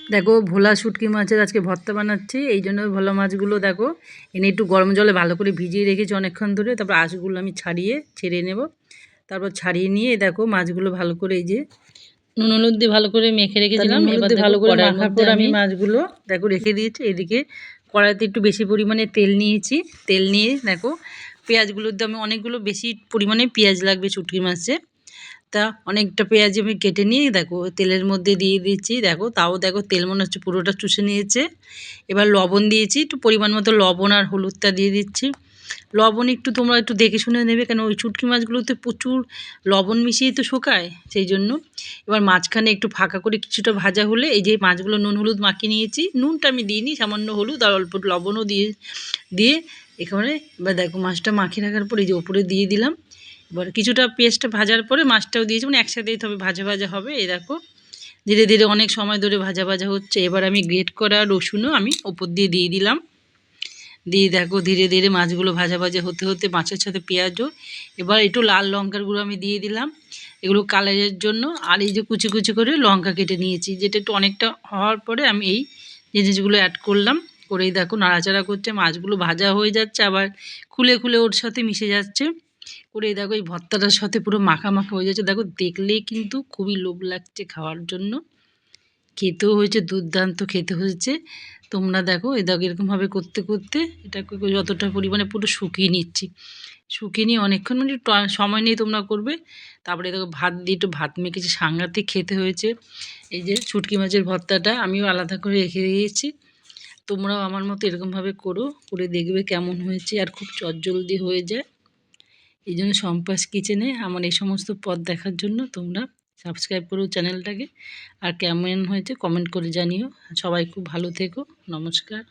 দেখো ভোলা শুটকি মাছের আজকে ভর্তা বানাচ্ছি। এই জন্য ভোলা মাছগুলো দেখো এনে একটু গরম জলে ভালো করে ভিজিয়ে রেখেছি অনেকক্ষণ ধরে। তারপর আঁশগুলো আমি ছেড়ে নেব। তারপর ছাড়িয়ে নিয়ে দেখো মাছগুলো ভালো করে এই যে নুন হলুদ দিয়ে ভালো করে মেখে রেখেছিলাম। নুন হলুদ এবার দিয়ে ভালো করে মাখার পর আমি আমি মাছগুলো দেখো রেখে দিয়েছি। এদিকে কড়াইতে একটু বেশি পরিমাণে তেল নিয়েছি। তেল নিয়ে দেখো পেঁয়াজগুলোর দামে অনেকগুলো বেশি পরিমাণে পেঁয়াজ লাগবে শুটকি মাছে। তা অনেকটা পেঁয়াজ আমি কেটে নিয়ে দেখো তেলের মধ্যে দিয়ে দিচ্ছি। তাও দেখো তেল মনে হচ্ছে পুরোটা চুষে নিয়েছে। এবার লবণ দিয়েছি, একটু পরিমাণ মতো লবণ আর হলুদটা দিয়ে দিচ্ছি। লবণ একটু তোমরা একটু দেখে শুনে নেবে, কেন ওই শুটকি মাছগুলোতে প্রচুর লবণ মিশিয়ে তো শোকায়, সেই জন্য। এবার মাঝখানে একটু ফাঁকা করে কিছুটা ভাজা হলে এই যে মাছগুলো নুন হলুদ মাখিয়ে নিয়েছি, নুনটা আমি দিইনি, সামান্য হলুদ আর অল্প লবণও দিয়ে এখানে এবার দেখো মাছটা মাখিয়ে রাখার পর এই যে ওপরে দিয়ে দিলাম। এবার কিছুটা পেস্টটা ভাজার পরে মাছটাও দিয়েছি, মানে একসাথেই তবে ভাজা ভাজা হবে। এই দেখো ধীরে ধীরে অনেক সময় ধরে ভাজা ভাজা হচ্ছে। এবার আমি গ্রেট করা রসুনও আমি ওপর দিয়ে দিলাম। দিয়ে দেখো ধীরে ধীরে মাছগুলো ভাজা ভাজা হতে হতে মাছের সাথে পেঁয়াজও। এবার একটু লাল লঙ্কার গুঁড়ো আমি দিয়ে দিলাম, এগুলো কালারের জন্য। আর এই যে কুচি কুচি করে লঙ্কা কেটে নিয়েছি, যেটা একটু অনেকটা হওয়ার পরে আমি এই জিনিসগুলো অ্যাড করলাম। করেই দেখো নাড়াচাড়া করছে, মাছগুলো ভাজা হয়ে যাচ্ছে, আবার খুলে খুলে ওর সাথে মিশে যাচ্ছে। করে দেখো এই ভর্তাটার সাথে পুরো মাখা মাখা হয়ে যাচ্ছে। দেখো দেখলেই কিন্তু খুবই লোভ লাগছে খাওয়ার জন্য। খেতেও হয়েছে দুর্দান্ত খেতে হয়েছে। তোমরা দেখো এরকমভাবে করতে করতে এটাকে যতটা পরিমাণে পুরো শুকিয়ে নিচ্ছি। শুকিয়ে নিয়ে অনেকক্ষণ মানে সময় নিয়ে তোমরা করবে। তারপরে দেখো ভাত দিয়ে একটু ভাত মেখেছি, সাংঘাতিক খেতে হয়েছে। এই যে শুটকি মাছের ভর্তাটা আমিও আলাদা করে রেখে দিয়েছি। তোমরাও আমার মতো এরকমভাবে করে দেখবে কেমন হয়েছে। আর খুব চটজলদি হয়ে যায়। এই জন্য সম্পাস কিচেনে আমার এই সমস্ত পদ দেখার জন্য তোমরা সাবস্ক্রাইব করো চ্যানেলটাকে। আর কেমন হয়েছে কমেন্ট করে জানিও। সবাই খুব ভালো থেকো। নমস্কার।